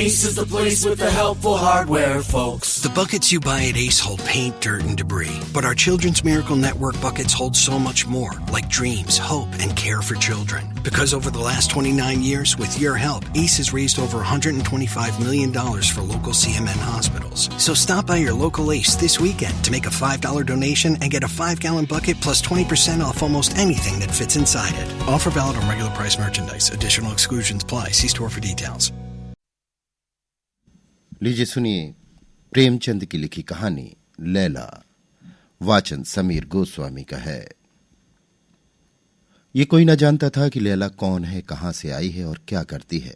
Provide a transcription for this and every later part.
Ace is the place with the helpful hardware, folks. The buckets you buy at Ace hold paint, dirt, and debris. But our Children's Miracle Network buckets hold so much more, like dreams, hope, and care for children. Because over the last 29 years, with your help, Ace has raised over $125 million for local CMN hospitals. So stop by your local Ace this weekend to make a $5 donation and get a 5-gallon bucket plus 20% off almost anything that fits inside it. Offer valid on regular price merchandise. Additional exclusions apply. See store for details. लीजिए सुनिए प्रेमचंद की लिखी कहानी लैला। वाचन समीर गोस्वामी का है। ये कोई न जानता था कि लैला कौन है, कहां से आई है और क्या करती है।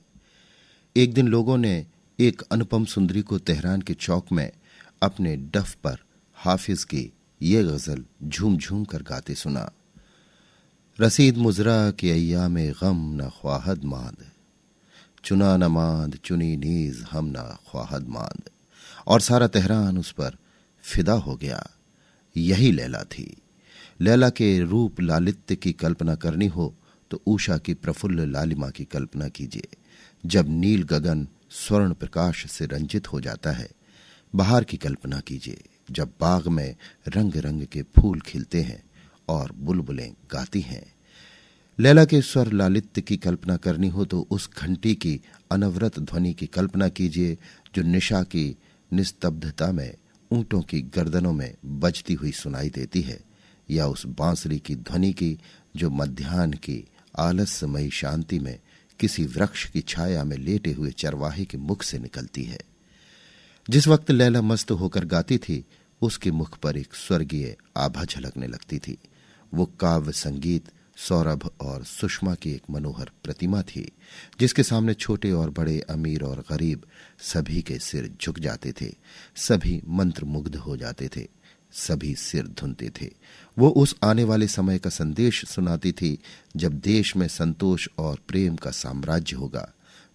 एक दिन लोगों ने एक अनुपम सुंदरी को तेहरान के चौक में अपने डफ पर हाफिज की ये गजल झूम झूम कर गाते सुना। रसीद मुजरा के अय्याम गम न ख्वाहद मांद, चुना न मांद चुनी नीज हम न ख्वाहद मांद। और सारा तेहरान उस पर फिदा हो गया। यही लैला थी। लैला के रूप लालित्य की कल्पना करनी हो तो उषा की प्रफुल्ल लालिमा की कल्पना कीजिए। जब नील गगन स्वर्ण प्रकाश से रंजित हो जाता है। बहार की कल्पना कीजिए, जब बाग में रंग रंग के फूल खिलते हैं और बुलबुलें गाती हैं। लैला के स्वर लालित्य की कल्पना करनी हो तो उस घंटी की अनवरत ध्वनि की कल्पना कीजिए जो निशा की निस्तब्धता में ऊंटों की गर्दनों में बजती हुई सुनाई देती है, या उस बांसुरी की ध्वनि की जो मध्याह्न की आलस्यमयी शांति में किसी वृक्ष की छाया में लेटे हुए चरवाहे के मुख से निकलती है। जिस वक्त लैला मस्त होकर गाती थी, उसके मुख पर एक स्वर्गीय आभा झलकने लगती थी। वो काव्य संगीत, सौरभ और सुषमा की एक मनोहर प्रतिमा थी, जिसके सामने छोटे और बड़े, अमीर और गरीब सभी के सिर झुक जाते थे। सभी मंत्रमुग्ध हो जाते थे, सभी सिर धुनते थे। वो उस आने वाले समय का संदेश सुनाती थी जब देश में संतोष और प्रेम का साम्राज्य होगा,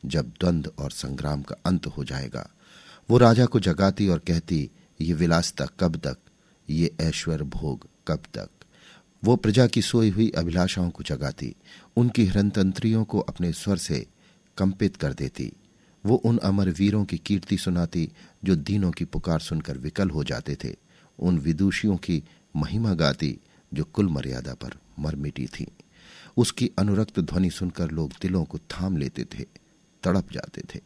जब द्वंद्व और संग्राम का अंत हो जाएगा। वो राजा को जगाती और कहती, ये विलासिता कब तक, ये ऐश्वर्य भोग कब तक। वो प्रजा की सोई हुई अभिलाषाओं को जगाती, उनकी हृदयतंत्रियों को अपने स्वर से कंपित कर देती। वो उन अमर वीरों की कीर्ति सुनाती जो दीनों की पुकार सुनकर विकल हो जाते थे, उन विदुषियों की महिमा गाती जो कुल मर्यादा पर मर मिटी थी। उसकी अनुरक्त ध्वनि सुनकर लोग दिलों को थाम लेते थे, तड़प जाते थे।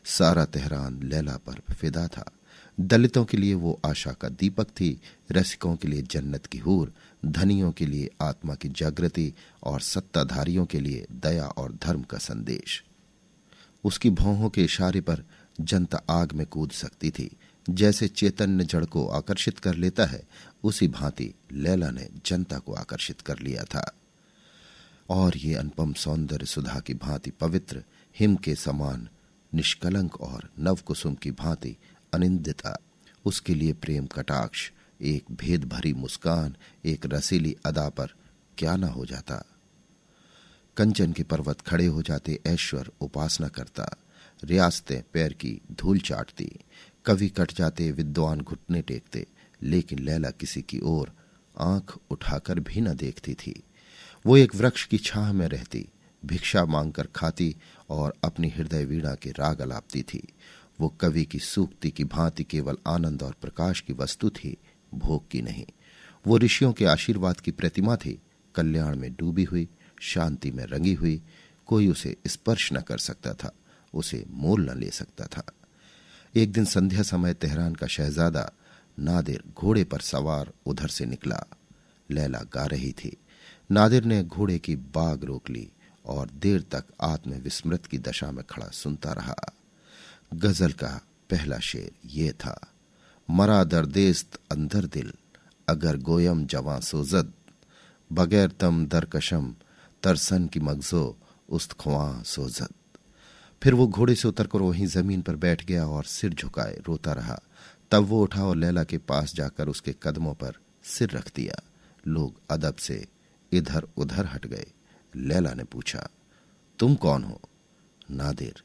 सारा तेहरान लैला पर फिदा था। दलितों के लिए वो आशा का दीपक थी, रसिकों के लिए जन्नत की हूर, धनियों के लिए आत्मा की जागृति और सत्ताधारियों के लिए दया और धर्म का संदेश। उसकी भौहों के इशारे पर जनता आग में कूद सकती थी। जैसे चैतन्य जड़ को आकर्षित कर लेता है, उसी भांति लैला ने जनता को आकर्षित कर लिया था। और ये अनुपम सौंदर्य सुधा की भांति पवित्र, हिम के समान निष्कलंक और नवकुसुम की भांति अनिंदिता, उसके लिए प्रेम कटाक्ष, एक भेद भरी मुस्कान, एक रसीली अदा पर क्या न हो जाता। कंचन के पर्वत खड़े हो जाते, ऐश्वर्य उपासना करता, रियासतें पैर की धूल चाटती, कवि कट जाते, विद्वान घुटने टेकते, लेकिन लैला किसी की ओर आंख उठाकर भी न देखती थी। वो एक वृक्ष की छाह में रहती, भिक्षा मांगकर खाती और अपनी हृदय वीणा के राग अलापती थी। वो कवि की सूक्ति की भांति केवल आनंद और प्रकाश की वस्तु थी, भोग की नहीं। वो ऋषियों के आशीर्वाद की प्रतिमा थी, कल्याण में डूबी हुई, शांति में रंगी हुई। कोई उसे स्पर्श न कर सकता था, उसे मोल न ले सकता था। एक दिन संध्या समय तेहरान का शहजादा नादिर घोड़े पर सवार उधर से निकला। लैला गा रही थी। नादिर ने घोड़े की बाग रोक ली और देर तक आत्मविस्मृत की दशा में खड़ा सुनता रहा। गजल का पहला शेर ये था, मरा दर्देस्त अंदर दिल, अगर गोयम जवां सोजद, बगैर तम दरकशम, तरसन की मगजो उस्त ख्वां सोजद। फिर वो घोड़े से उतरकर वहीं जमीन पर बैठ गया और सिर झुकाए रोता रहा। तब वो उठा और लैला के पास जाकर उसके कदमों पर सिर रख दिया। लोग अदब से इधर उधर हट गए। लैला ने पूछा, तुम कौन हो? नादिर,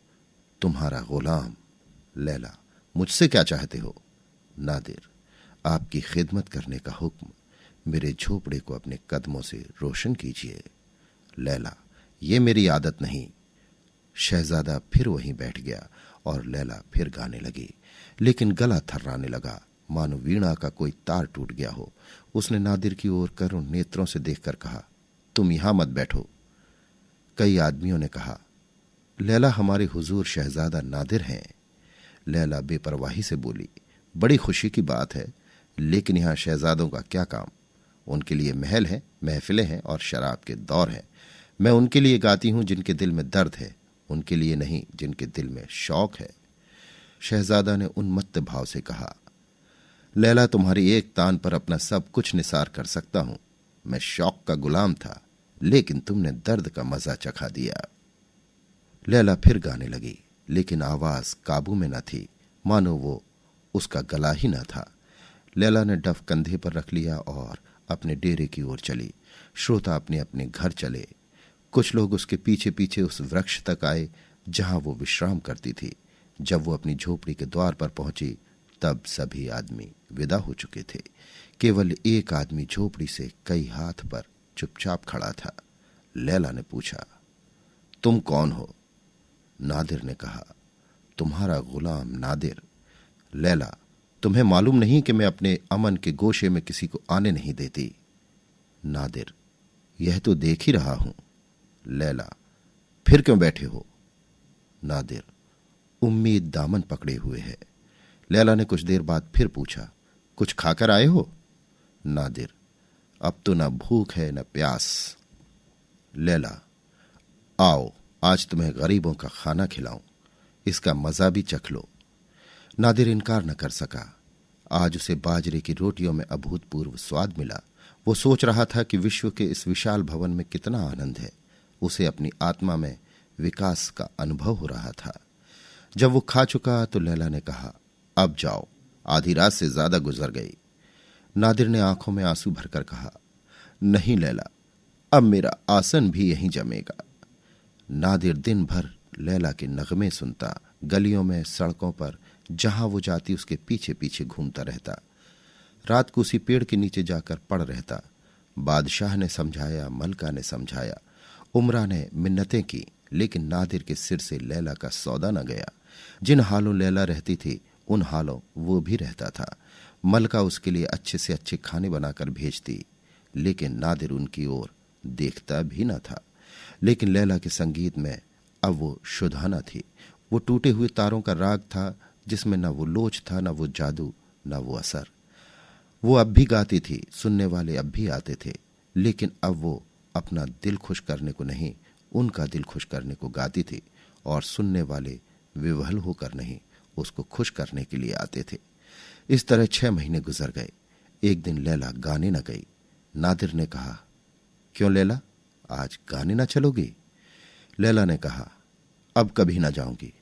तुम्हारा गुलाम। लैला, मुझसे क्या चाहते हो? नादिर, आपकी खिदमत करने का हुक्म। मेरे झोपड़े को अपने कदमों से रोशन कीजिए। लैला, ये मेरी आदत नहीं। शहजादा फिर वहीं बैठ गया और लैला फिर गाने लगी, लेकिन गला थर्राने लगा, मानो वीणा का कोई तार टूट गया हो। उसने नादिर की ओर करुण नेत्रों से देखकर कहा, तुम यहां मत बैठो। कई आदमियों ने कहा, लैला हमारे हुजूर शहजादा नादिर हैं। लैला बेपरवाही से बोली, बड़ी खुशी की बात है, लेकिन यहां शहजादों का क्या काम? उनके लिए महल है, महफिलें हैं और शराब के दौर हैं। मैं उनके लिए गाती हूं जिनके दिल में दर्द है, उनके लिए नहीं जिनके दिल में शौक है। शहजादा ने उन्मत्त भाव से कहा, लैला तुम्हारी एक तान पर अपना सब कुछ निसार कर सकता हूं। मैं शौक का गुलाम था, लेकिन तुमने दर्द का मजा चखा दिया। लैला फिर गाने लगी, लेकिन आवाज काबू में न थी, मानो वो उसका गला ही न था। लैला ने डफ कंधे पर रख लिया और अपने डेरे की ओर चली। श्रोता अपने अपने घर चले। कुछ लोग उसके पीछे पीछे उस वृक्ष तक आए जहां वो विश्राम करती थी। जब वो अपनी झोपड़ी के द्वार पर पहुंची, तब सभी आदमी विदा हो चुके थे। केवल एक आदमी झोपड़ी से कई हाथ पर चुपचाप खड़ा था। लैला ने पूछा, तुम कौन हो? नादिर ने कहा, तुम्हारा गुलाम नादिर। लैला, तुम्हें मालूम नहीं कि मैं अपने अमन के गोशे में किसी को आने नहीं देती? नादिर, यह तो देख ही रहा हूं। लैला, फिर क्यों बैठे हो? नादिर, उम्मीद दामन पकड़े हुए है। लैला ने कुछ देर बाद फिर पूछा, कुछ खाकर आए हो? नादिर, अब तो न भूख है न प्यास। लैला, आओ आज तुम्हें गरीबों का खाना खिलाऊं, इसका मजा भी चख लो। नादिर इनकार न कर सका। आज उसे बाजरे की रोटियों में अभूतपूर्व स्वाद मिला। वो सोच रहा था कि विश्व के इस विशाल भवन में कितना आनंद है। उसे अपनी आत्मा में विकास का अनुभव हो रहा था। जब वो खा चुका तो लैला ने कहा, अब जाओ, आधी रात से ज्यादा गुजर गई। नादिर ने आंखों में आंसू भरकर कहा, नहीं लैला, अब मेरा आसन भी यहीं जमेगा। नादिर दिन भर लैला के नगमे सुनता, गलियों में सड़कों पर जहां वो जाती उसके पीछे पीछे घूमता रहता। रात को उसी पेड़ के नीचे जाकर पड़ रहता। बादशाह ने समझाया, मलका ने समझाया, उमरा ने मिन्नतें की, लेकिन नादिर के सिर से लैला का सौदा न गया। जिन हालों लैला रहती थी उन हालों वो भी रहता था। मलका उसके लिए अच्छे से अच्छे खाने बनाकर भेजती, लेकिन नादिर उनकी ओर देखता भी न था। लेकिन लैला के संगीत में अब वो शुद्धाना थी। वो टूटे हुए तारों का राग था, जिसमें न वो लोच था, न वो जादू, न वो असर। वो अब भी गाती थी, सुनने वाले अब भी आते थे, लेकिन अब वो अपना दिल खुश करने को नहीं, उनका दिल खुश करने को गाती थी, और सुनने वाले विवहल होकर नहीं, उसको खुश करने के लिए आते थे। इस तरह 6 महीने गुजर गए। एक दिन लैला गाने न गई। नादिर ने कहा, क्यों लैला, आज गाने न चलोगी? लैला ने कहा, अब कभी न जाऊंगी।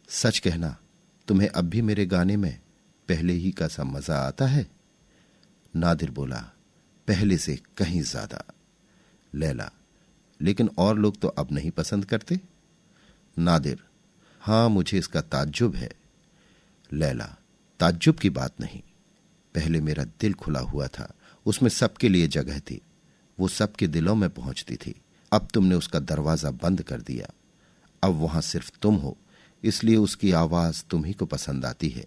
सच कहना, तुम्हें अब भी मेरे गाने में पहले ही का सा मजा आता है? नादिर बोला, पहले से कहीं ज्यादा। लैला, लेकिन और लोग तो अब नहीं पसंद करते? नादिर, हां, मुझे इसका ताज्जुब है। लैला, ताज्जुब की बात नहीं, पहले मेरा दिल खुला हुआ था, उसमें सबके लिए जगह थी, वो सबके दिलों में पहुंचती थी। अब तुमने उसका दरवाजा बंद कर दिया। अब वहां सिर्फ तुम हो, इसलिए उसकी आवाज तुम ही को पसंद आती है।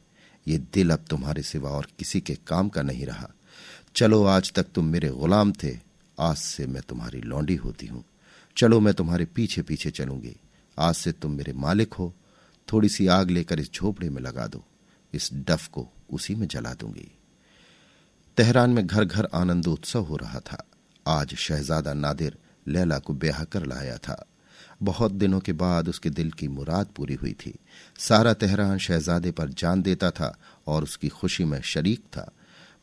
ये दिल अब तुम्हारे सिवा और किसी के काम का नहीं रहा। चलो, आज तक तुम मेरे गुलाम थे, आज से मैं तुम्हारी लौंडी होती हूं। चलो, मैं तुम्हारे पीछे पीछे चलूंगी। आज से तुम मेरे मालिक हो। थोड़ी सी आग लेकर इस झोपड़े में लगा दो, इस डफ को उसी में जला दूंगी। तेहरान में घर घर आनंदोत्सव हो रहा था। आज शहजादा नादिर लैला को ब्याह कर लाया था। बहुत दिनों के बाद उसके दिल की मुराद पूरी हुई थी। सारा तेहरान शहजादे पर जान देता था और उसकी खुशी में शरीक था।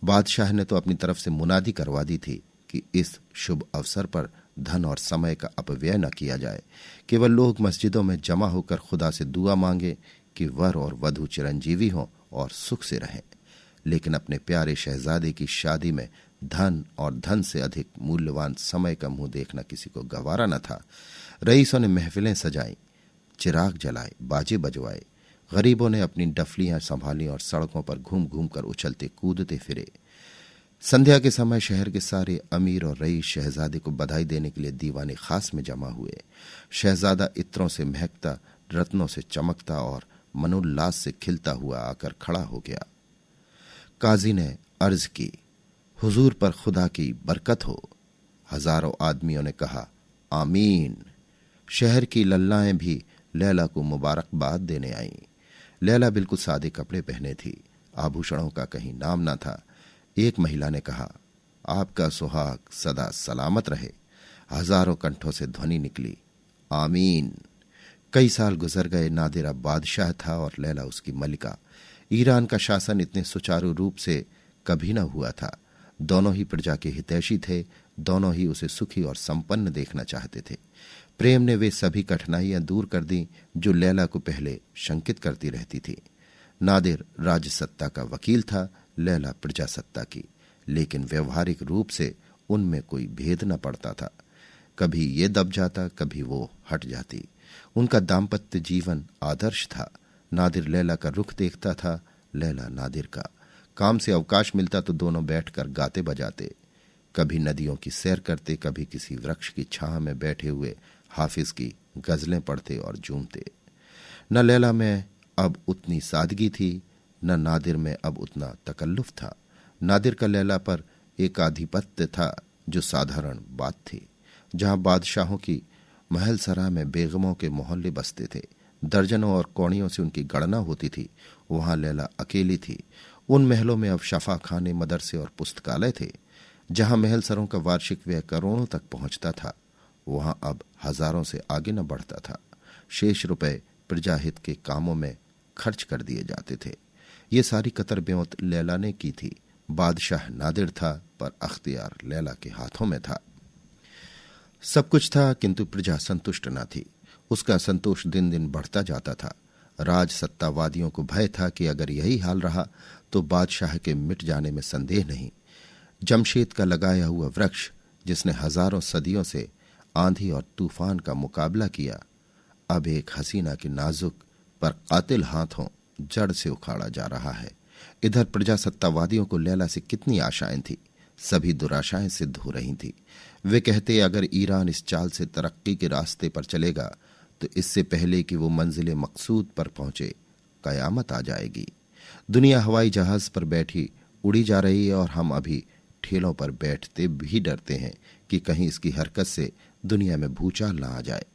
बादशाह ने तो अपनी तरफ से मुनादी करवा दी थी कि इस शुभ अवसर पर धन और समय का अपव्यय न किया जाए। केवल लोग मस्जिदों में जमा होकर खुदा से दुआ मांगे कि वर और वधू चिरंजीवी हों और सुख से रहें। लेकिन अपने प्यारे शहजादे की शादी में धन और धन से अधिक मूल्यवान समय का मुंह देखना किसी को गवारा न था। रईसों ने महफिलें सजाई, चिराग जलाए, बाजे बजवाए। गरीबों ने अपनी डफलियां संभाली और सड़कों पर घूम घूम कर उछलते कूदते फिरे। संध्या के समय शहर के सारे अमीर और रईस शहजादे को बधाई देने के लिए दीवाने खास में जमा हुए। शहजादा इत्रों से महकता, रत्नों से चमकता और मनोल्लास से खिलता हुआ आकर खड़ा हो गया। काजी ने अर्ज की, हुजूर पर खुदा की बरकत हो। हजारों आदमियों ने कहा, आमीन। शहर की लल्लाएं भी लैला को मुबारकबाद देने आईं। लैला बिल्कुल सादे कपड़े पहने थी, आभूषणों का कहीं नाम ना था। एक महिला ने कहा, आपका सुहाग सदा सलामत रहे। हजारों कंठों से ध्वनि निकली, आमीन। कई साल गुजर गए। नादिर अब बादशाह था और लैला उसकी मलिका। ईरान का शासन इतने सुचारू रूप से कभी न हुआ था। दोनों ही प्रजा के हितैषी थे, दोनों ही उसे सुखी और संपन्न देखना चाहते थे। प्रेम ने वे सभी कठिनाइयां दूर कर दी जो लैला को पहले शंकित करती रहती थी। नादिर राजसत्ता का वकील था, लैला प्रजासत्ता की, लेकिन व्यवहारिक रूप से उनमें कोई भेद न पड़ता था। कभी ये दब जाता, कभी वो हट जाती। उनका दाम्पत्य जीवन आदर्श था। नादिर लैला का रुख देखता था, लैला नादिर का। काम से अवकाश मिलता तो दोनों बैठकर गाते बजाते, कभी नदियों की सैर करते, कभी किसी वृक्ष की छाह में बैठे हुए हाफिज की गजलें पढ़ते और झूमते। न लैला में अब उतनी सादगी थी, न नादिर में अब उतना तकल्लुफ था। नादिर का लैला पर एक आधिपत्य था जो साधारण बात थी। जहां बादशाहों की महल सराय में बेगमों के मोहल्ले बसते थे, दर्जनों और कौड़ियों से उनकी गणना होती थी, वहां लैला अकेली थी। उन महलों में अब शफा खाने, मदरसे और पुस्तकालय थे। जहां महल सरों का वार्षिक व्यय करोड़ों तक पहुंचता था, वहां अब हजारों से आगे न बढ़ता था। शेष रुपए प्रजाहित के कामों में खर्च कर दिए जाते थे। ये सारी कतर ब्योंत लैला ने की थी। बादशाह नादिर था, पर अख्तियार लैला के हाथों में था। सब कुछ था, किंतु प्रजा संतुष्ट न थी। उसका संतोष दिन दिन बढ़ता जाता था। राज सत्तावादियों को भय था कि अगर यही हाल रहा तो बादशाह के मिट जाने में संदेह नहीं। जमशेद का लगाया हुआ वृक्ष, जिसने हजारों सदियों से आंधी और तूफान का मुकाबला किया, अब एक हसीना के नाजुक पर कातिल हाथों जड़ से उखाड़ा जा रहा है। इधर प्रजासत्तावादियों को लैला से कितनी आशाएं थी, सभी दुराशाएं सिद्ध हो रही थी। वे कहते, अगर ईरान इस चाल से तरक्की के रास्ते पर चलेगा तो इससे पहले कि वो मंजिल मकसूद पर पहुंचे, कयामत आ जाएगी। दुनिया हवाई जहाज पर बैठी उड़ी जा रही है और हम अभी ठेलों पर बैठते भी डरते हैं कि कहीं इसकी हरकत से दुनिया में भूचाल ना आ जाए।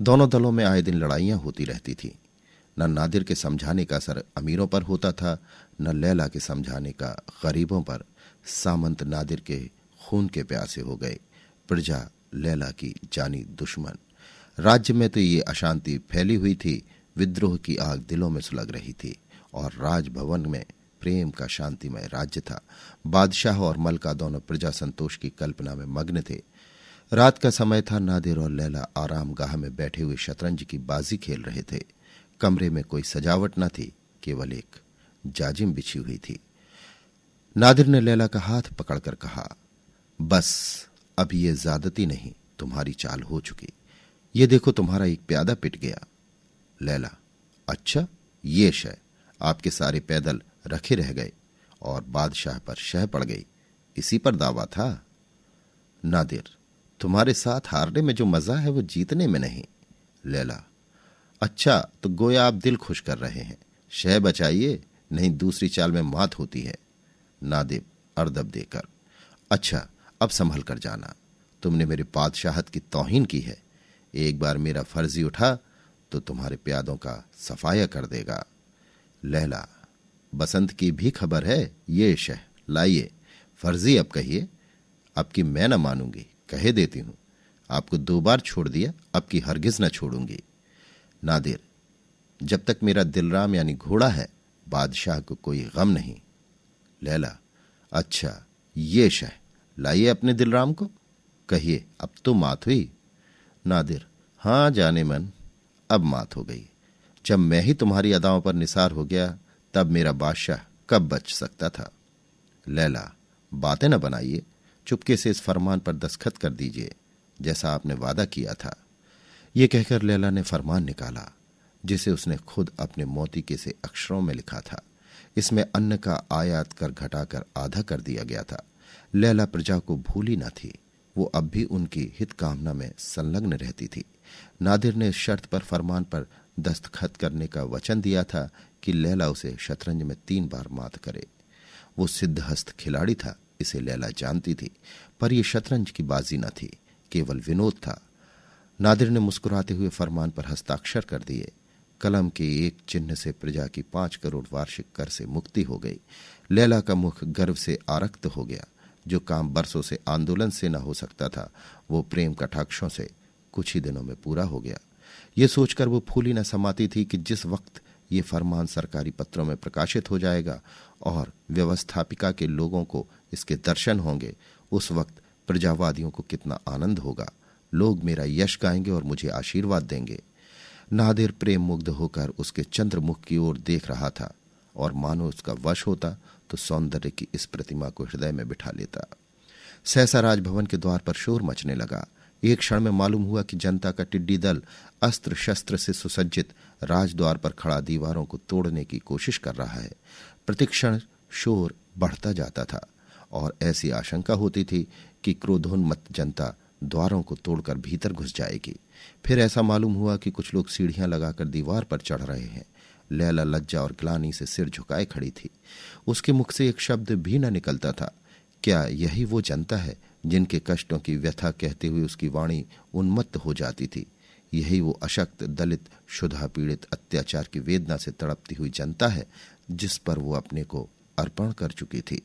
दोनों दलों में आए दिन लड़ाइयां होती रहती थी। न नादिर के समझाने का असर अमीरों पर होता था, न लैला के समझाने का गरीबों पर। सामंत नादिर के खून के प्यासे हो गए, प्रजा लैला की जानी दुश्मन। राज्य में तो ये अशांति फैली हुई थी, विद्रोह की आग दिलों में सुलग रही थी, और राजभवन में प्रेम का शांतिमय राज्य था। बादशाह और मलका दोनों प्रजा संतोष की कल्पना में मग्न थे। रात का समय था। नादिर और लैला आराम गाह में बैठे हुए शतरंज की बाजी खेल रहे थे। कमरे में कोई सजावट न थी, केवल एक जाजिम बिछी हुई थी। नादिर ने लैला का हाथ पकड़कर कहा, बस अब ये ज्यादती नहीं, तुम्हारी चाल हो चुकी। ये देखो, तुम्हारा एक प्यादा पिट गया। लैला, अच्छा, ये शय आपके सारे पैदल रखे रह गए और बादशाह पर शह पड़ गई, इसी पर दावा था। नादिर, तुम्हारे साथ हारने में जो मजा है वो जीतने में नहीं। लैला, अच्छा, तो गोया आप दिल खुश कर रहे हैं। शह बचाइए, नहीं दूसरी चाल में मात होती है। नादिर अर्दब देकर, अच्छा, अब संभल कर जाना, तुमने मेरे बादशाहत की तौहीन की है। एक बार मेरा फर्जी उठा तो तुम्हारे प्यादों का सफाया कर देगा। लैला, बसंत की भी खबर है, ये शह लाइए। फर्जी अब कहिए, अब की मैं न मानूंगी, कहे देती हूं। आपको 2 बार छोड़ दिया, अब की हरगिज न छोड़ूंगी। नादिर, जब तक मेरा दिलराम यानी घोड़ा है, बादशाह को कोई गम नहीं। लैला, अच्छा, ये शह लाइए अपने दिलराम को, कहिए अब तो मात हुई। नादिर, हां जाने मन, अब मात हो गई। जब मैं ही तुम्हारी अदाओं पर निसार हो गया, तब मेरा बादशाह कब बच सकता था। लैला, बातें न बनाइए, चुपके से इस फरमान पर दस्तखत कर दीजिए, जैसा आपने वादा किया था। ये कहकर लैला ने फरमान निकाला, जिसे उसने खुद अपने मोतिके से अक्षरों में लिखा था। इसमें अन्न का आयात कर घटाकर आधा कर दिया गया था। लैला प्रजा को भूली न थी, वो अब भी उनकी हित कामना में संलग्न रहती थी। नादिर ने इस शर्त पर फरमान पर दस्तखत करने का वचन दिया था कि लैला उसे शतरंज में 3 बार मात करे। वो सिद्धहस्त खिलाड़ी था, इसे लैला जानती थी, पर यह शतरंज की बाजी न थी, केवल विनोद था। नादिर ने मुस्कुराते हुए फरमान पर हस्ताक्षर कर दिए। कलम के एक चिन्ह से प्रजा की 5 करोड़ वार्षिक कर से मुक्ति हो गई। लैला का मुख गर्व से आरक्त हो गया। जो काम बरसों से आंदोलन से न हो सकता था, वो प्रेम कटाक्षों से कुछ ही दिनों में पूरा हो गया। ये सोचकर वो फूली न समाती थी कि जिस वक्त ये फरमान सरकारी पत्रों में प्रकाशित हो जाएगा और व्यवस्थापिका के लोगों को इसके दर्शन होंगे, उस वक्त प्रजावादियों को कितना आनंद होगा। लोग मेरा यश गाएंगे और मुझे आशीर्वाद देंगे। नादिर प्रेम मुग्ध होकर उसके चंद्रमुख की ओर देख रहा था और मानो उसका वश होता तो सौंदर्य की इस प्रतिमा को हृदय में बिठा लेता। सहसा राजभवन के द्वार पर शोर मचने लगा। एक क्षण में मालूम हुआ कि जनता का टिड्डी दल अस्त्र शस्त्र से सुसज्जित राजद्वार पर खड़ा दीवारों को तोड़ने की कोशिश कर रहा है। प्रतिक्षण शोर बढ़ता जाता था और ऐसी आशंका होती थी कि क्रोधोन्मत्त जनता द्वारों को तोड़कर भीतर घुस जाएगी। फिर ऐसा मालूम हुआ कि कुछ लोग सीढ़ियां लगाकर दीवार पर चढ़ रहे हैं। लैला लज्जा और ग्लानि से सिर झुकाए खड़ी थी। उसके मुख से एक शब्द भी न निकलता था। क्या यही वो जनता है जिनके कष्टों की व्यथा कहते हुए उसकी वाणी उन्मत्त हो जाती थी? यही वो अशक्त, दलित, क्षुधा पीड़ित, अत्याचार की वेदना से तड़पती हुई जनता है जिस पर वो अपने को अर्पण कर चुकी थी।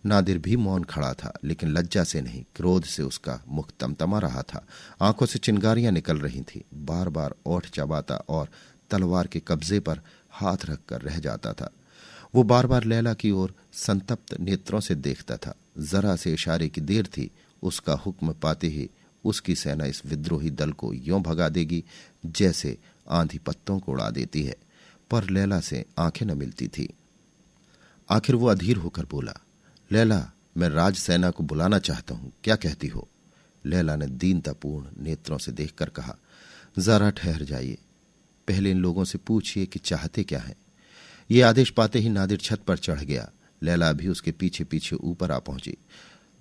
नादिर भी मौन खड़ा था, लेकिन लज्जा से नहीं, क्रोध से उसका मुख तमतमा रहा था। आंखों से चिंगारियां निकल रही थीं। बार बार ओठ चबाता और तलवार के कब्जे पर हाथ रखकर रह जाता था। वो बार बार लैला की ओर संतप्त नेत्रों से देखता था। जरा से इशारे की देर थी, उसका हुक्म पाते ही उसकी सेना इस विद्रोही दल को यों भगा देगी जैसे आंधी पत्तों को उड़ा देती है। पर लैला से आंखें न मिलती थी। आखिर वो अधीर होकर बोला, लैला, मैं राज सेना को बुलाना चाहता हूं, क्या कहती हो? लैला ने दीनतापूर्ण नेत्रों से देखकर कहा, जरा ठहर जाइए, पहले इन लोगों से पूछिए कि चाहते क्या हैं। ये आदेश पाते ही नादिर छत पर चढ़ गया। लैला भी उसके पीछे पीछे ऊपर आ पहुंची।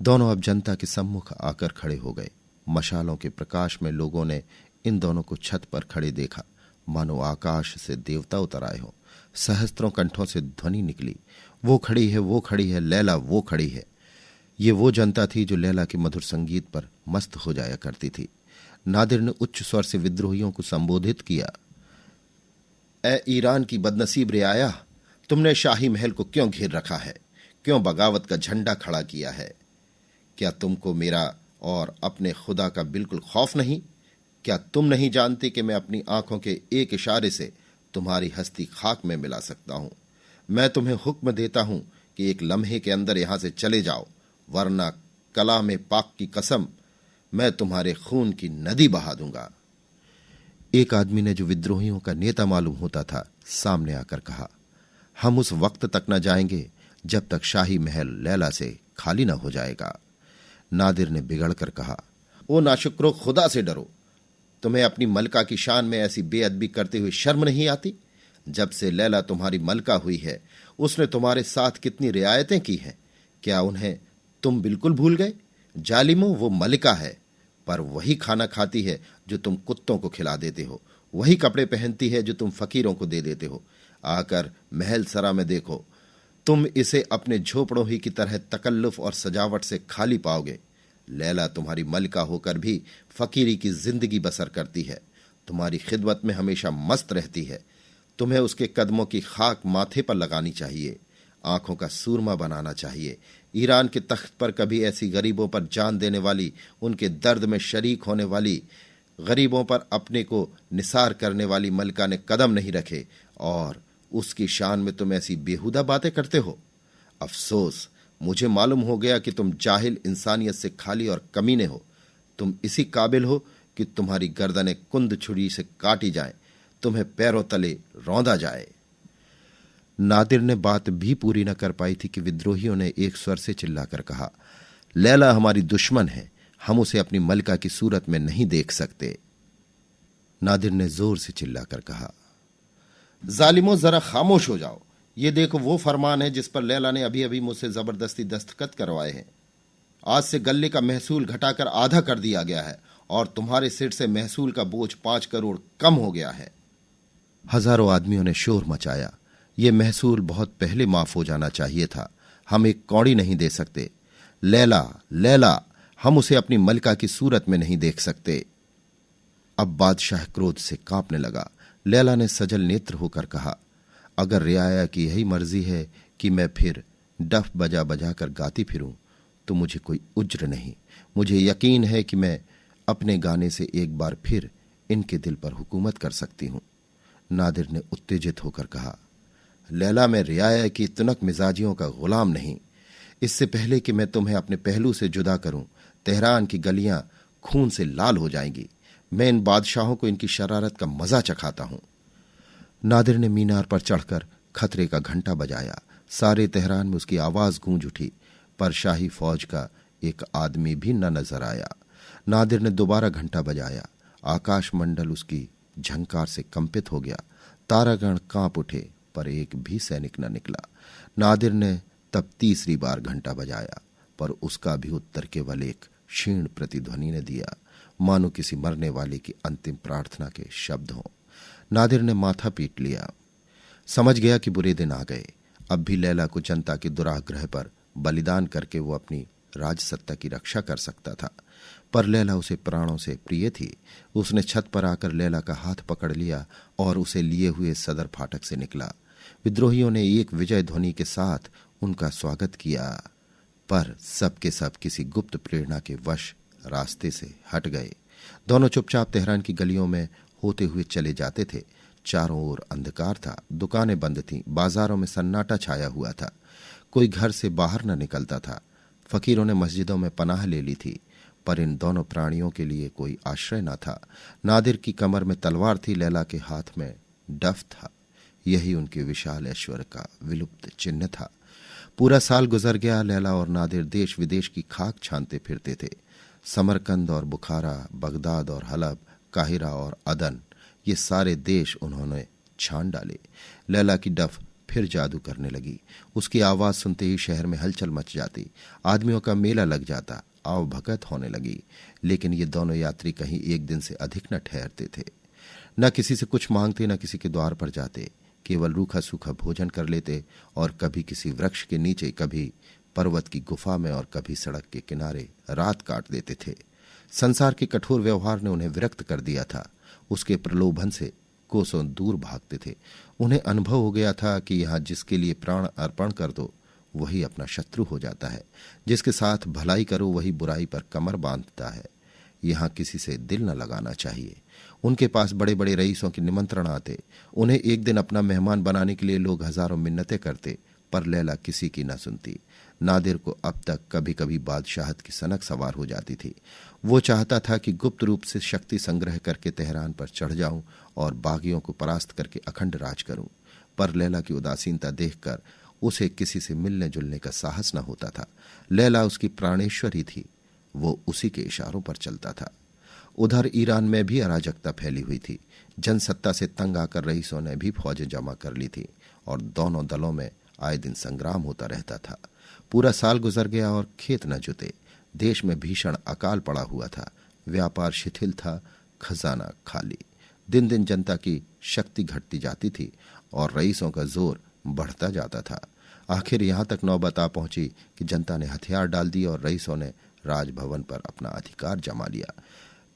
दोनों अब जनता के सम्मुख आकर खड़े हो गए। मशालों के प्रकाश में लोगों ने इन दोनों को छत पर खड़े देखा, मानो आकाश से देवता उतर आए हो। सहस्त्रों कंठों से ध्वनि निकली, वो खड़ी है, वो खड़ी है, लैला वो खड़ी है। ये वो जनता थी जो लैला के मधुर संगीत पर मस्त हो जाया करती थी। नादिर ने उच्च स्वर से विद्रोहियों को संबोधित किया, ए ईरान की बदनसीब रियाया, तुमने शाही महल को क्यों घेर रखा है? क्यों बगावत का झंडा खड़ा किया है? क्या तुमको मेरा और अपने खुदा का बिल्कुल खौफ नहीं? क्या तुम नहीं जानते कि मैं अपनी आंखों के एक इशारे से तुम्हारी हस्ती खाक में मिला सकता हूं? मैं तुम्हें हुक्म देता हूं कि एक लम्हे के अंदर यहां से चले जाओ, वरना कला में पाक की कसम, मैं तुम्हारे खून की नदी बहा दूंगा। एक आदमी ने, जो विद्रोहियों का नेता मालूम होता था, सामने आकर कहा, हम उस वक्त तक न जाएंगे जब तक शाही महल लैला से खाली न हो जाएगा। नादिर ने बिगड़कर कहा, ओ नाशुक्रो, खुदा से डरो, तुम्हें अपनी मलका की शान में ऐसी बेअदबी करते हुए शर्म नहीं आती? जब से लैला तुम्हारी मलका हुई है, उसने तुम्हारे साथ कितनी रियायतें की हैं, क्या उन्हें तुम बिल्कुल भूल गए? जालिमो, वो मलिका है, पर वही खाना खाती है जो तुम कुत्तों को खिला देते हो, वही कपड़े पहनती है जो तुम फकीरों को दे देते हो। आकर महल सरा में देखो, तुम इसे अपने झोपड़ों ही की तरह तकल्लुफ और सजावट से खाली पाओगे। लैला तुम्हारी मलिका होकर भी फकीरी की जिंदगी बसर करती है, तुम्हारी खिदमत में हमेशा मस्त रहती है। तुम्हें उसके कदमों की खाक माथे पर लगानी चाहिए, आंखों का सूरमा बनाना चाहिए। ईरान के तख्त पर कभी ऐसी गरीबों पर जान देने वाली, उनके दर्द में शरीक होने वाली, गरीबों पर अपने को निसार करने वाली मलिका ने कदम नहीं रखे, और उसकी शान में तुम ऐसी बेहुदा बातें करते हो। अफसोस, मुझे मालूम हो गया कि तुम जाहिल, इंसानियत से खाली और कमीने हो। तुम इसी काबिल हो कि तुम्हारी गर्दनें कुंद छुरी से काटी जाएं, तुम्हें पैरों तले रौंदा जाए। नादिर ने बात भी पूरी न कर पाई थी कि विद्रोहियों ने एक स्वर से चिल्लाकर कहा, लैला हमारी दुश्मन है, हम उसे अपनी मलिका की सूरत में नहीं देख सकते। नादिर ने जोर से चिल्लाकर कहा, जालिमो, जरा खामोश हो जाओ। ये देखो, वो फरमान है जिस पर लैला ने अभी अभी मुझसे जबरदस्ती दस्तखत करवाए हैं। आज से गल्ले का महसूल घटाकर आधा कर दिया गया है और तुम्हारे सिर से महसूल का बोझ 5 करोड़ कम हो गया है। हजारों आदमियों ने शोर मचाया। ये महसूल बहुत पहले माफ हो जाना चाहिए था। हम एक कौड़ी नहीं दे सकते। लैला, लैला, हम उसे अपनी मलिका की सूरत में नहीं देख सकते। अब बादशाह क्रोध से कांपने लगा। लैला ने सजल नेत्र होकर कहा, अगर रियाया की यही मर्जी है कि मैं फिर डफ बजा बजा कर गाती फिरूं तो मुझे कोई उज्र नहीं। मुझे यकीन है कि मैं अपने गाने से एक बार फिर इनके दिल पर हुकूमत कर सकती हूं। नादिर ने उत्तेजित होकर कहा, लैला, मैं रियाया की तुनक मिजाजियों का गुलाम नहीं। इससे पहले कि मैं तुम्हें अपने पहलू से जुदा करूं, तेहरान की गलियां खून से लाल हो जाएंगी। मैं इन बादशाहों को इनकी शरारत का मजा चखाता हूं। नादिर ने मीनार पर चढ़कर खतरे का घंटा बजाया। सारे तेहरान में उसकी आवाज गूंज उठी, पर शाही फौज का एक आदमी भी न नजर आया। नादिर ने दोबारा घंटा बजाया। आकाश मंडल उसकी झंकार से कंपित हो गया। तारागण कांप उठे, पर एक भी सैनिक न निकला। नादिर ने तब तीसरी बार घंटा बजाया, पर उसका भी उत्तर केवल एक क्षीण प्रतिध्वनि ने दिया, मानो किसी मरने वाले की अंतिम प्रार्थना के शब्द हों। नादिर ने माथा पीट लिया। समझ गया कि बुरे दिन आ गए। अब भी लैला को जनता के दुराग्रह पर बलिदान करके वो अपनी राजसत्ता की रक्षा कर सकता था, पर लैला उसे प्राणों से प्रिय थी। उसने छत पर आकर लैला का हाथ पकड़ लिया और उसे लिए हुए सदर फाटक से निकला। विद्रोहियों ने एक विजय ध्वनि के साथ उनका स्वागत किया, पर सब के सब किसी गुप्त प्रेरणा के वश रास्ते से हट गए। दोनों चुपचाप तेहरान की गलियों में होते हुए चले जाते थे। चारों ओर अंधकार था। दुकानें बंद थीं। बाजारों में सन्नाटा छाया हुआ था। कोई घर से बाहर न निकलता था। फकीरों ने मस्जिदों में पनाह ले ली थी, पर इन दोनों प्राणियों के लिए कोई आश्रय न था। नादिर की कमर में तलवार थी, लैला के हाथ में डफ था। यही उनके विशाल ऐश्वर्य का विलुप्त चिन्ह था। पूरा साल गुजर गया। लैला और नादिर देश विदेश की खाक छानते फिरते थे। समरकंद और बुखारा, बगदाद और हलब, काहिरा और अदन, ये सारे देश उन्होंने छान डाले। लैला की डफ फिर जादू करने लगी। उसकी आवाज सुनते ही शहर में हलचल मच जाती। आदमियों का मेला लग जाता। आव भगत होने लगी। लेकिन ये दोनों यात्री कहीं एक दिन से अधिक न ठहरते थे। न किसी से कुछ मांगते, न किसी के द्वार पर जाते। केवल रूखा सूखा भोजन कर लेते और कभी किसी वृक्ष के नीचे, कभी पर्वत की गुफा में और कभी सड़क के किनारे रात काट देते थे। संसार के कठोर व्यवहार ने उन्हें विरक्त कर दिया था। उसके प्रलोभन से कोसों दूर भागते थे। उन्हें अनुभव हो गया था कि यहां जिसके लिए प्राण अर्पण कर दो वही अपना शत्रु हो जाता है। जिसके साथ भलाई करो वही बुराई पर कमर बांधता है। यहां किसी से दिल न लगाना चाहिए। उनके पास बड़े बड़े रईसों के निमंत्रण आते। उन्हें एक दिन अपना मेहमान बनाने के लिए लोग हजारों मिन्नतें करते, पर लैला किसी की न सुनती। नादिर को अब तक कभी कभी बादशाहत की सनक सवार हो जाती थी। वो चाहता था कि गुप्त रूप से शक्ति संग्रह करके तेहरान पर चढ़ जाऊं और बागियों को परास्त करके अखंड राज करूं, पर लैला की उदासीनता देखकर उसे किसी से मिलने जुलने का साहस न होता था। लैला उसकी प्राणेश्वरी थी। वो उसी के इशारों पर चलता था। उधर ईरान में भी अराजकता फैली हुई थी। जनसत्ता से तंग आकर रईसों ने भी फौजें जमा कर ली थी और दोनों दलों में आए दिन संग्राम होता रहता था। पूरा साल गुजर गया और खेत न जुते। देश में भीषण अकाल पड़ा हुआ था। व्यापार शिथिल था, खजाना खाली। दिन दिन जनता की शक्ति घटती जाती थी और रईसों का जोर बढ़ता जाता था। आखिर यहां तक नौबत आ पहुंची कि जनता ने हथियार डाल दिए और रईसों ने राजभवन पर अपना अधिकार जमा लिया।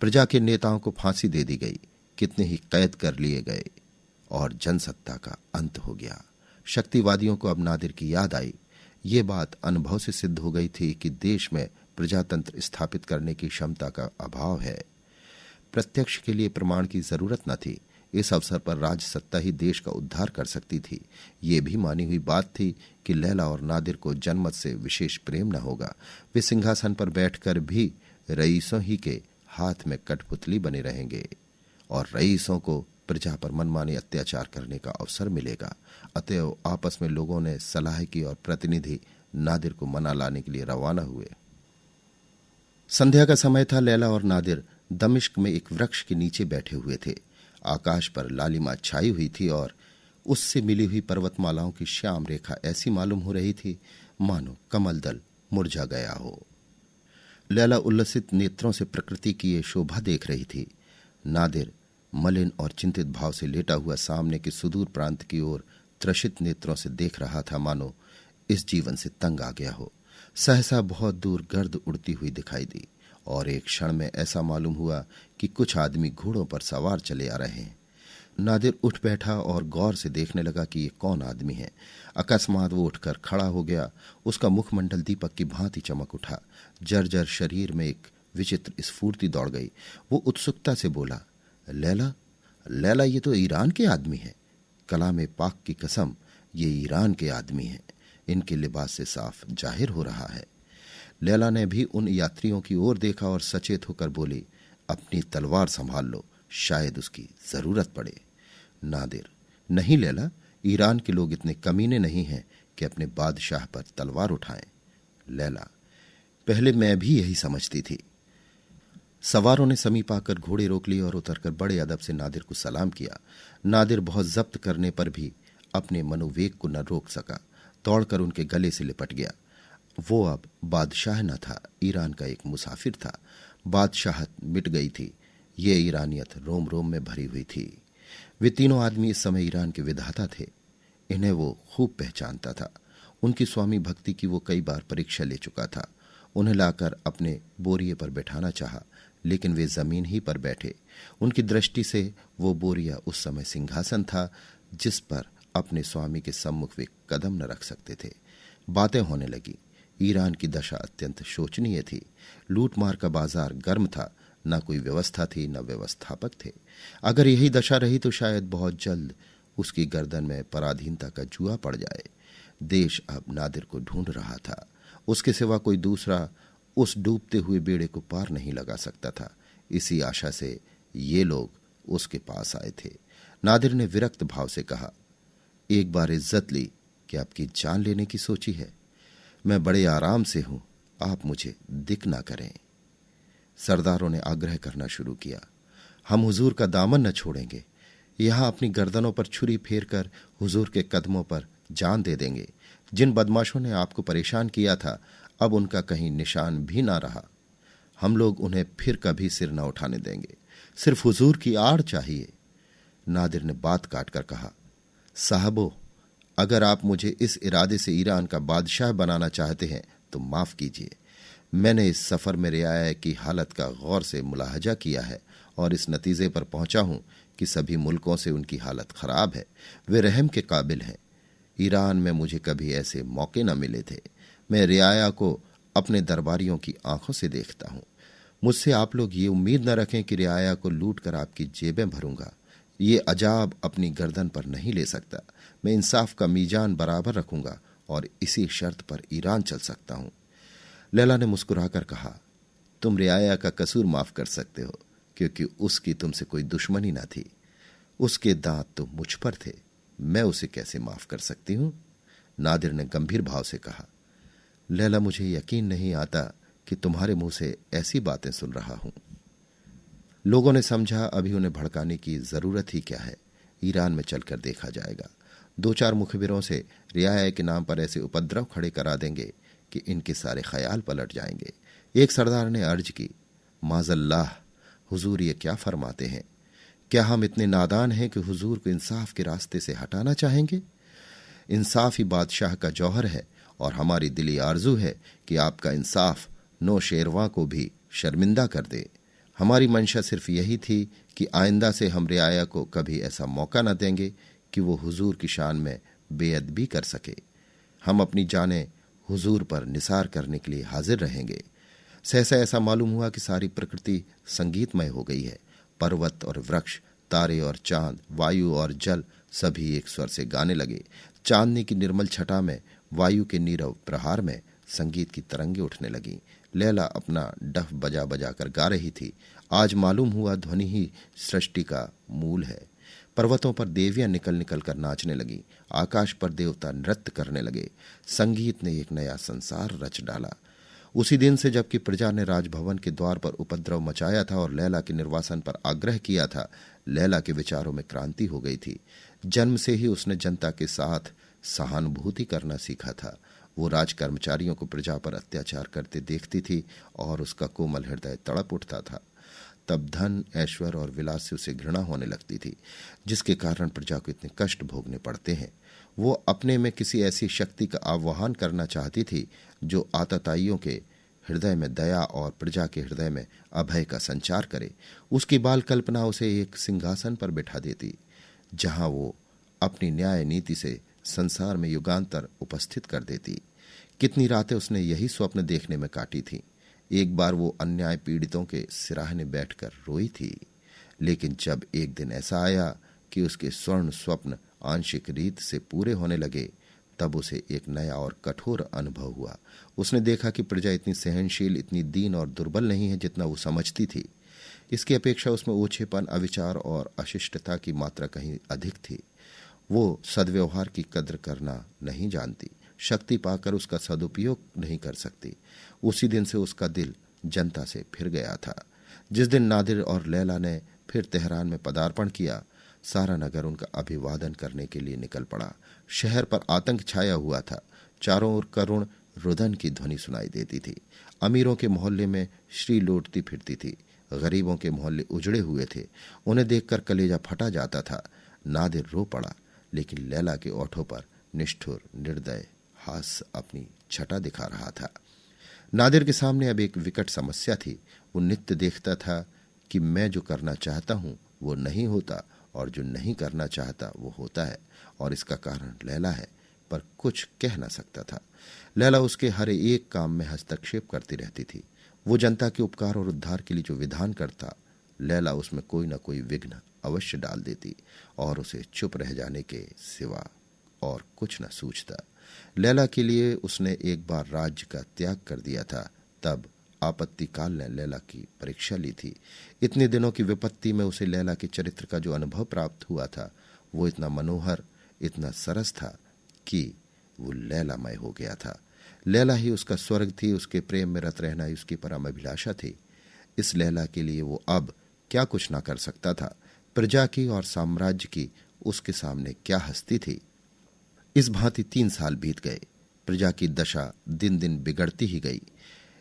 प्रजा के नेताओं को फांसी दे दी गई। कितने ही कैद कर लिए गए और जनसत्ता का अंत हो गया। शक्तिवादियों को अब नादिर की याद आई। ये बात अनुभव से सिद्ध हो गई थी कि देश में प्रजातंत्र स्थापित करने की क्षमता का अभाव है। प्रत्यक्ष के लिए प्रमाण की जरूरत न थी। इस अवसर पर राजसत्ता ही देश का उद्धार कर सकती थी। ये भी मानी हुई बात थी कि लैला और नादिर को जनमत से विशेष प्रेम न होगा। वे सिंहासन पर बैठकर भी रईसों ही के हाथ में कठपुतली बने रहेंगे और रईसों को प्रजा पर मनमाने अत्याचार करने का अवसर मिलेगा। अतएव आपस में लोगों ने सलाह की और प्रतिनिधि नादिर को मना लाने के लिए रवाना हुए। संध्या का समय था। लैला और नादिर दमिश्क में एक वृक्ष के नीचे बैठे हुए थे। आकाश पर लालिमा छाई हुई थी और उससे मिली हुई पर्वतमालाओं की श्याम रेखा ऐसी मालूम हो रही थी मानो कमल दल मुरझा गया हो। लैला उल्लसित नेत्रों से प्रकृति की ये शोभा देख रही थी। नादिर मलिन और चिंतित भाव से लेटा हुआ सामने के सुदूर प्रांत की ओर त्रसित नेत्रों से देख रहा था, मानो इस जीवन से तंग आ गया हो। सहसा बहुत दूर गर्द उड़ती हुई दिखाई दी और एक क्षण में ऐसा मालूम हुआ कि कुछ आदमी घोड़ों पर सवार चले आ रहे हैं। नादिर उठ बैठा और गौर से देखने लगा कि ये कौन आदमी है। अकस्मात वो उठकर खड़ा हो गया। उसका मुखमंडल दीपक की भांति चमक उठा। जर्जर शरीर में एक विचित्र स्फूर्ति दौड़ गई। वो उत्सुकता से बोला, लैला, लैला, ये तो ईरान के आदमी है। कलाम पाक की कसम, ये ईरान के आदमी हैं। इनके लिबास से साफ जाहिर हो रहा है। लैला ने भी उन यात्रियों की ओर देखा और सचेत होकर बोली, अपनी तलवार संभाल लो, शायद उसकी जरूरत पड़े। नादिर, नहीं लैला, ईरान के लोग इतने कमीने नहीं हैं कि अपने बादशाह पर तलवार उठाएं। लैला, पहले मैं भी यही समझती थी। सवारों ने समीप आकर घोड़े रोक लिए और उतरकर बड़े अदब से नादिर को सलाम किया। नादिर बहुत जब्त करने पर भी अपने मनोवेग को न रोक सका। दौड़कर उनके गले से लिपट गया। वो अब बादशाह न था, ईरान का एक मुसाफिर था। बादशाहत मिट गई थी। ये ईरानियत रोम रोम में भरी हुई थी। वे तीनों आदमी इस समय ईरान के विधाता थे। इन्हें वो खूब पहचानता था। उनकी स्वामी भक्ति की वो कई बार परीक्षा ले चुका था। उन्हें लाकर अपने बोरिये पर बैठाना चाहा, लेकिन वे जमीन ही पर बैठे। उनकी दृष्टि से वो बोरिया उस समय सिंहासन था जिस पर अपने स्वामी के सम्मुख वे कदम न रख सकते थे। बातें होने लगी। ईरान की दशा अत्यंत शोचनीय थी। लूटमार का बाजार गर्म था। न कोई व्यवस्था थी, न व्यवस्थापक थे। अगर यही दशा रही तो शायद बहुत जल्द उसकी गर्दन में पराधीनता का जुआ पड़ जाए। देश अब नादिर को ढूंढ रहा था। उसके सिवा कोई दूसरा उस डूबते हुए बेड़े को पार नहीं लगा सकता था। इसी आशा से ये लोग उसके पास आए थे। नादिर ने विरक्त भाव से कहा, एक बार इज्जत ली कि आपकी जान लेने की सोची है। मैं बड़े आराम से हूं, आप मुझे दिक ना करें। सरदारों ने आग्रह करना शुरू किया, हम हुजूर का दामन न छोड़ेंगे। यहां अपनी गर्दनों पर छुरी फेर कर हुजूर के कदमों पर जान दे देंगे। जिन बदमाशों ने आपको परेशान किया था, अब उनका कहीं निशान भी ना रहा। हम लोग उन्हें फिर कभी सिर न उठाने देंगे। सिर्फ हुजूर की आड़ चाहिए। नादिर ने बात काटकर कहा, साहबो, अगर आप मुझे इस इरादे से ईरान का बादशाह बनाना चाहते हैं तो माफ कीजिए। मैंने इस सफर में रियाया की हालत का गौर से मुलाहजा किया है और इस नतीजे पर पहुंचा हूं कि सभी मुल्कों से उनकी हालत खराब है। वे रहम के काबिल हैं। ईरान में मुझे कभी ऐसे मौके न मिले थे। मैं रियाया को अपने दरबारियों की आंखों से देखता हूं। मुझसे आप लोग ये उम्मीद न रखें कि रियाया को लूट कर आपकी जेबें भरूंगा। ये अजाब अपनी गर्दन पर नहीं ले सकता। मैं इंसाफ का मीजान बराबर रखूंगा और इसी शर्त पर ईरान चल सकता हूं। लैला ने मुस्कुराकर कहा, तुम रियाया का कसूर माफ कर सकते हो, क्योंकि उसकी तुमसे कोई दुश्मनी न थी। उसके दांत तो मुझ पर थे। मैं उसे कैसे माफ कर सकती हूं? नादिर ने गंभीर भाव से कहा, लैला, मुझे यकीन नहीं आता कि तुम्हारे मुंह से ऐसी बातें सुन रहा हूं। लोगों ने समझा अभी उन्हें भड़काने की जरूरत ही क्या है। ईरान में चलकर देखा जाएगा। 2-4 मुखबिरों से रियाया के नाम पर ऐसे उपद्रव खड़े करा देंगे कि इनके सारे ख्याल पलट जाएंगे। एक सरदार ने अर्ज की, माजल्लाह, हुजूर ये क्या फरमाते हैं? क्या हम इतने नादान हैं कि हुजूर को इंसाफ के रास्ते से हटाना चाहेंगे? इंसाफ ही बादशाह का जौहर है और हमारी दिली आरजू है कि आपका इंसाफ नौशेरवां को भी शर्मिंदा कर दे। हमारी मंशा सिर्फ यही थी कि आइंदा से हम रियाया को कभी ऐसा मौका न देंगे कि वो हुजूर की शान में बेअदबी कर सके। हम अपनी जानें हुजूर पर निसार करने के लिए हाजिर रहेंगे। सहसा ऐसा मालूम हुआ कि सारी प्रकृति संगीतमय हो गई है। पर्वत और वृक्ष, तारे और चांद, वायु और जल सभी एक स्वर से गाने लगे। चांदनी की निर्मल छटा में, वायु के नीरव प्रहार में संगीत की तरंगे उठने लगीं। लैला अपना डफ बजा बजा कर गा रही थी। आज मालूम हुआ ध्वनि ही सृष्टि का मूल है। पर्वतों पर देवियां निकल निकल कर नाचने लगी। आकाश पर देवता नृत्य करने लगे। संगीत ने एक नया संसार रच डाला। उसी दिन से जबकि प्रजा ने राजभवन के द्वार पर उपद्रव मचाया था और लैला के निर्वासन पर आग्रह किया था, लैला के विचारों में क्रांति हो गई थी। जन्म से ही उसने जनता के साथ सहानुभूति करना सीखा था। वो राज कर्मचारियों को प्रजा पर अत्याचार करते देखती थी और उसका कोमल हृदय तड़प उठता था। तब धन, ऐश्वर्य और विलास से उसे घृणा होने लगती थी, जिसके कारण प्रजा को इतने कष्ट भोगने पड़ते हैं। वो अपने में किसी ऐसी शक्ति का आह्वान करना चाहती थी जो आतताइयों के हृदय में दया और प्रजा के हृदय में अभय का संचार करे। उसकी बाल कल्पना उसे एक सिंहासन पर बिठा देती, जहां वो अपनी न्याय नीति से संसार में युगांतर उपस्थित कर देती। कितनी रातें उसने यही स्वप्न देखने में काटी थी। एक बार वो अन्याय पीड़ितों के सिराहने बैठकर रोई थी, लेकिन जब एक दिन ऐसा आया कि उसके स्वर्ण स्वप्न आंशिक रीत से पूरे होने लगे, तब उसे एक नया और कठोर अनुभव हुआ। उसने देखा कि प्रजा इतनी सहनशील, इतनी दीन और दुर्बल नहीं है जितना वो समझती थी। इसकी अपेक्षा उसमें ओछेपन, अविचार और अशिष्टता की मात्रा कहीं अधिक थी। वो सद्व्यवहार की कद्र करना नहीं जानती, शक्ति पाकर उसका सदुपयोग नहीं कर सकती। उसी दिन से उसका दिल जनता से फिर गया था। जिस दिन नादिर और लैला ने फिर तेहरान में पदार्पण किया, सारा नगर उनका अभिवादन करने के लिए निकल पड़ा। शहर पर आतंक छाया हुआ था। चारों ओर करुण रुदन की ध्वनि सुनाई देती थी। अमीरों के मोहल्ले में श्री लौटती फिरती थी, गरीबों के मोहल्ले उजड़े हुए थे। उन्हें देखकर कलेजा फटा जाता था। नादिर रो पड़ा, लेकिन लैला के ओठों पर निष्ठुर निर्दय हास्य अपनी छटा दिखा रहा था। नादिर के सामने अब एक विकट समस्या थी। वो नित्य देखता था कि मैं जो करना चाहता हूं वो नहीं होता, और जो नहीं करना चाहता वो होता है, और इसका कारण लैला है, पर कुछ कह न सकता था। लैला उसके हर एक काम में हस्तक्षेप करती रहती थी। वो जनता के उपकार और उद्धार के लिए जो विधान करता, लैला उसमें कोई न कोई विघ्न अवश्य डाल देती, और उसे चुप रह जाने के सिवा और कुछ न सूझता। लैला के लिए उसने एक बार राज्य का त्याग कर दिया था। तब आपत्ति काल ने लैला की परीक्षा ली थी। इतने दिनों की विपत्ति में उसे लैला के चरित्र का जो अनुभव प्राप्त हुआ था, वो इतना मनोहर, इतना सरस था कि वो लैलामय हो गया था। लैला ही उसका स्वर्ग थी, उसके प्रेम में रत रहना ही उसकी परम अभिलाषा थी। इस लैला के लिए वो अब क्या कुछ ना कर सकता था। प्रजा की और साम्राज्य की उसके सामने क्या हस्ती थी। इस भांति 3 साल बीत गए। प्रजा की दशा दिन दिन बिगड़ती ही गई।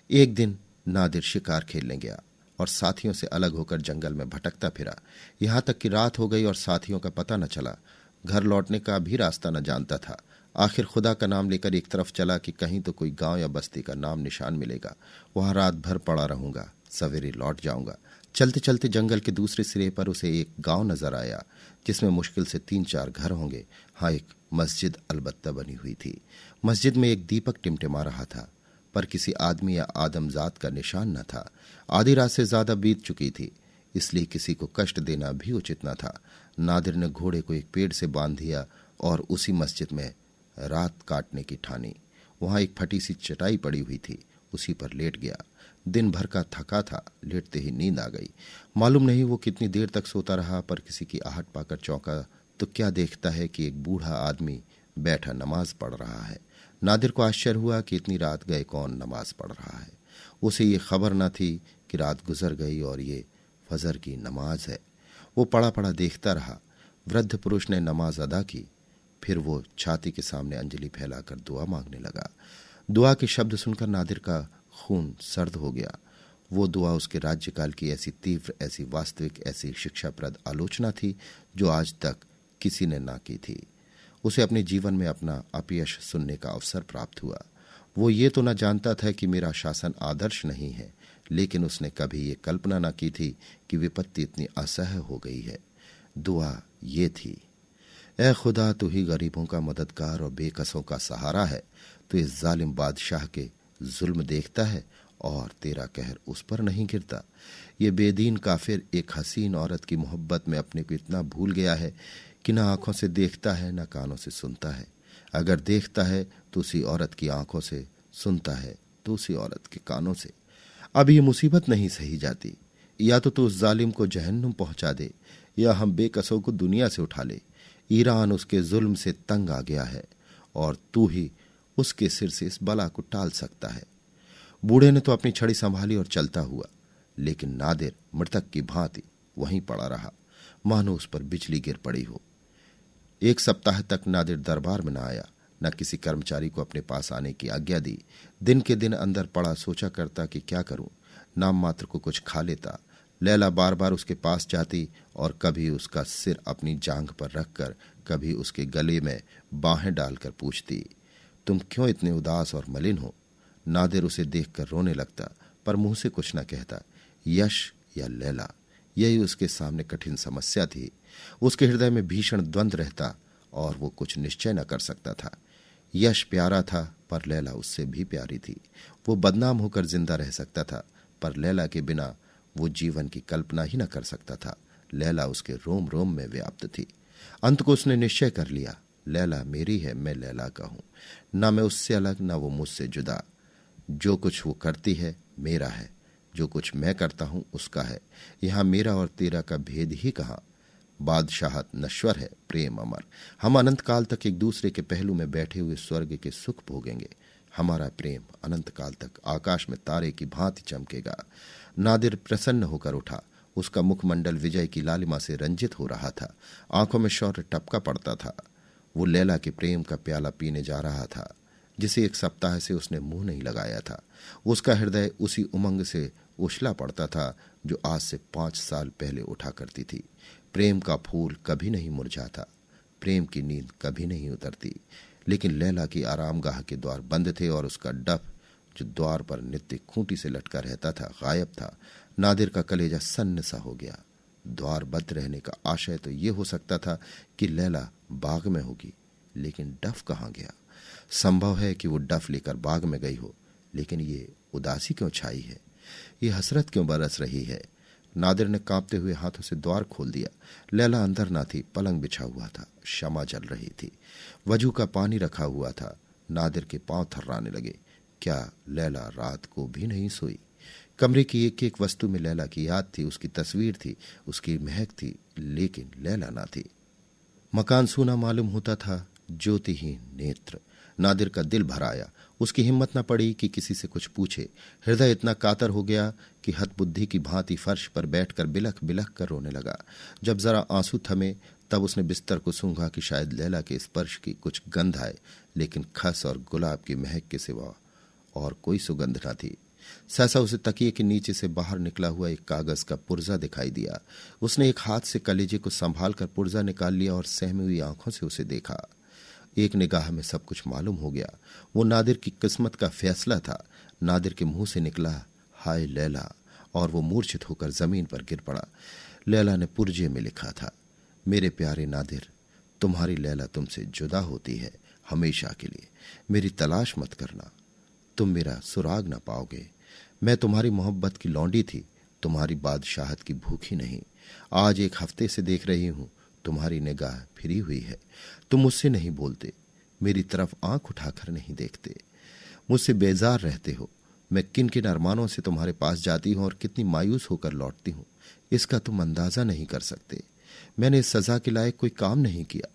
एक दिन नादिर शिकार खेलने गया और साथियों से अलग होकर जंगल में भटकता फिरा। यहां तक कि रात हो गई और साथियों का पता न चला। घर लौटने का भी रास्ता न जानता था। आखिर खुदा का नाम लेकर एक तरफ चला कि कहीं तो कोई गांव या बस्ती का नाम निशान मिलेगा, वहां रात भर पड़ा रहूंगा, सवेरे लौट जाऊंगा। चलते चलते जंगल के दूसरे सिरे पर उसे एक गांव नजर आया, जिसमें मुश्किल से 3-4 घर होंगे। हाँ, एक मस्जिद अलबत्ता बनी हुई थी। मस्जिद में एक दीपक टिमटिमा रहा था, पर किसी आदमी या आदमजात का निशान न था। आधी रात से ज्यादा बीत चुकी थी, इसलिए किसी को कष्ट देना भी उचित न था। नादिर ने घोड़े को एक पेड़ से बांध दिया और उसी मस्जिद में रात काटने की ठानी। वहां एक फटी सी चटाई पड़ी हुई थी, उसी पर लेट गया। दिन भर का थका था, लेटते ही नींद आ गई। मालूम नहीं वो कितनी देर तक सोता रहा, पर किसी की आहट पाकर चौंका तो क्या देखता है कि एक बूढ़ा आदमी बैठा नमाज पढ़ रहा है। नादिर को आश्चर्य हुआ कि इतनी रात गए कौन नमाज पढ़ रहा है। उसे ये खबर न थी कि रात गुजर गई और ये फजर की नमाज है। वो पड़ा पड़ा देखता रहा। वृद्ध पुरुष ने नमाज अदा की, फिर वो छाती के सामने अंजलि फैलाकर दुआ मांगने लगा। दुआ के शब्द सुनकर नादिर का खून सर्द हो गया। वो दुआ उसके राज्यकाल की ऐसी तीव्र, ऐसी वास्तविक, ऐसी शिक्षाप्रद आलोचना थी जो आज तक किसी ने ना की थी। उसे अपने जीवन में अपना अपयश सुनने का अवसर प्राप्त हुआ। वो ये तो न जानता था कि मेरा शासन आदर्श नहीं है, लेकिन उसने कभी ये कल्पना न की थी कि विपत्ति इतनी असह्य हो गई है। दुआ ये थी, ए खुदा, तू ही गरीबों का मददगार और बेकसों का सहारा है। तू इस जालिम बादशाह के जुल्म देखता है और तेरा कहर उस पर नहीं गिरता। ये बेदीन काफिर एक हसीन औरत की मोहब्बत में अपने को इतना भूल गया है कि न आंखों से देखता है न कानों से सुनता है। अगर देखता है तो उसी औरत की आंखों से, सुनता है तो उसी औरत के कानों से। अब ये मुसीबत नहीं सही जाती। या तो तू उस जालिम को जहन्नुम पहुंचा दे, या हम बेकसों को दुनिया से उठा ले। ईरान उसके जुल्म से तंग आ गया है और तू ही उसके सिर से इस बला को टाल सकता है। बूढ़े ने तो अपनी छड़ी संभाली और चलता हुआ, लेकिन नादिर मृतक की भांति वहीं पड़ा रहा, मानो उस पर बिजली गिर पड़ी हो। 1 सप्ताह तक नादिर दरबार में न आया, न किसी कर्मचारी को अपने पास आने की आज्ञा दी। दिन के दिन अंदर पड़ा सोचा करता कि क्या करूं। नाम मात्र को कुछ खा लेता, लैला बार बार उसके पास जाती और कभी उसका सिर अपनी जांघ पर रखकर, कभी उसके गले में बाहें डालकर पूछती, तुम क्यों इतने उदास और मलिन हो? नादिर उसे देखकर रोने लगता, पर मुंह से कुछ न कहता। यश या लैला, यही उसके सामने कठिन समस्या थी। उसके हृदय में भीषण द्वंद्व रहता और वो कुछ निश्चय न कर सकता था। यश प्यारा था, पर लैला उससे भी प्यारी थी। वो बदनाम होकर जिंदा रह सकता था, पर लैला के बिना वो जीवन की कल्पना ही न कर सकता था। लैला उसके रोम रोम में व्याप्त थी। अंत को उसने निश्चय कर लिया, लैला मेरी है, मैं लैला का हूं, न मैं उससे अलग, न वो मुझसे जुदा। जो कुछ वो करती है मेरा है, जो कुछ मैं करता हूं उसका है। यहां मेरा और तेरा का भेद ही कहां? बादशाहत नश्वर है, प्रेम अमर। हम अनंत काल तक एक दूसरे के पहलू में बैठे हुए स्वर्ग के सुख भोगेंगे। हमारा प्रेम अनंत काल तक आकाश में तारे की भांति चमकेगा। नादिर प्रसन्न होकर उठा। उसका मुखमंडल विजय की लालिमा से रंजित हो रहा था। आंखों में शौर्य टपका पड़ता था। वो लैला के प्रेम का प्याला पीने जा रहा था, जिसे 1 सप्ताह से उसने मुंह नहीं लगाया था। उसका हृदय उसी उमंग से उछला पड़ता था जो आज से 5 साल पहले उठा करती थी। प्रेम का फूल कभी नहीं मुरझाता, प्रेम की नींद कभी नहीं उतरती। लेकिन लैला की आरामगाह के द्वार बंद थे और उसका डफ, जो द्वार पर नित्य खूंटी से लटका रहता था, गायब था। नादिर का कलेजा सन्न सा हो गया। द्वार बंद रहने का आशय तो ये हो सकता था कि लैला बाग में होगी, लेकिन डफ कहाँ गया? संभव है कि वो डफ लेकर बाग में गई हो, लेकिन ये उदासी क्यों छाई है? ये हसरत क्यों बरस रही है? नादिर ने कांपते हुए हाथों से द्वार खोल दिया। लैला अंदर ना थी, पलंग बिछा हुआ था, शमा जल रही थी, वजू का पानी रखा हुआ था। नादिर के पांव थर्राने लगे। क्या लैला रात को भी नहीं सोई? कमरे की एक एक वस्तु में लैला की याद थी, उसकी तस्वीर थी, उसकी महक थी, लेकिन लैला ना थी। मकान सूना मालूम होता था, ज्योतिहीन नेत्र। नादिर का दिल भर आया। उसकी हिम्मत न पड़ी कि किसी से कुछ पूछे। हृदय इतना कातर हो गया कि हतबुद्धि की भांति फर्श पर बैठकर बिलख बिलख कर रोने लगा। जब जरा आंसू थमे तब उसने बिस्तर को सूंघा कि शायद लैला के स्पर्श की कुछ गंध आए, लेकिन खस और गुलाब की महक के सिवा और कोई सुगंध न थी। सहसा उसे तकिए के नीचे से बाहर निकला हुआ एक कागज का पुर्जा दिखाई दिया। उसने एक हाथ से कलेजे को संभाल कर पुर्जा निकाल लिया और सहमी हुई आंखों से उसे देखा। एक निगाह में सब कुछ मालूम हो गया। वो नादिर की किस्मत का फैसला था। नादिर के मुंह से निकला, हाय लैला, और वो मूर्छित होकर जमीन पर गिर पड़ा। लैला ने पुर्जे में लिखा था, मेरे प्यारे नादिर, तुम्हारी लैला तुमसे जुदा होती है हमेशा के लिए। मेरी तलाश मत करना, तुम मेरा सुराग न पाओगे। मैं तुम्हारी मोहब्बत की लौंडी थी, तुम्हारी बादशाहत की भूखी नहीं। आज 1 हफ्ते से देख रही हूं, तुम्हारी निगाह फिरी हुई है। तुम मुझसे नहीं बोलते, मेरी तरफ आंख उठाकर नहीं देखते, मुझसे बेजार रहते हो। मैं किन किन अरमानों से तुम्हारे पास जाती हूं और कितनी मायूस होकर लौटती हूं, इसका तुम अंदाजा नहीं कर सकते। मैंने इस सजा के लायक कोई काम नहीं किया।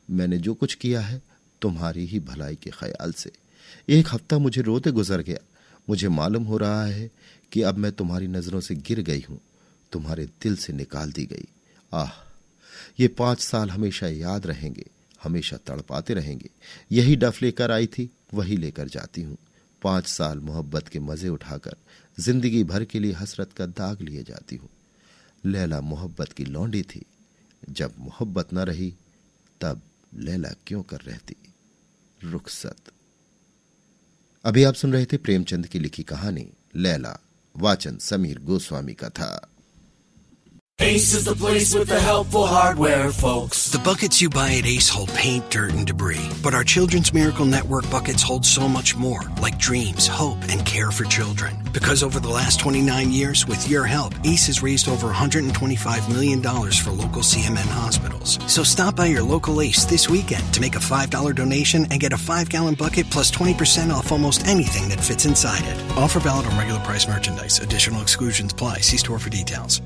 मैंने जो कुछ किया है तुम्हारी ही भलाई के ख्याल से। 1 हफ्ता मुझे रोते गुजर गया। मुझे मालूम हो रहा है कि अब मैं तुम्हारी नजरों से गिर गई हूं, तुम्हारे दिल से निकाल दी गई। आह, ये 5 साल हमेशा याद रहेंगे, हमेशा तड़पाते रहेंगे। यही डफ लेकर आई थी, वही लेकर जाती हूं। 5 साल मोहब्बत के मजे उठाकर जिंदगी भर के लिए हसरत का दाग लिए जाती हूं। लैला मोहब्बत की लौंडी थी। जब मोहब्बत न रही तब लैला क्यों कर रहती रुखसत। अभी आप सुन रहे थे प्रेमचंद की लिखी कहानी लैला। वाचन समीर गोस्वामी का था। Ace is the place with the helpful hardware, folks. The buckets you buy at Ace hold paint, dirt, and debris. But our Children's Miracle Network buckets hold so much more, like dreams, hope, and care for children. Because over the last 29 years, with your help, Ace has raised over $125 million for local CMN hospitals. So stop by your local Ace this weekend to make a $5 donation and get a 5-gallon bucket plus 20% off almost anything that fits inside it. Offer valid on regular price merchandise. Additional exclusions apply. See store for details.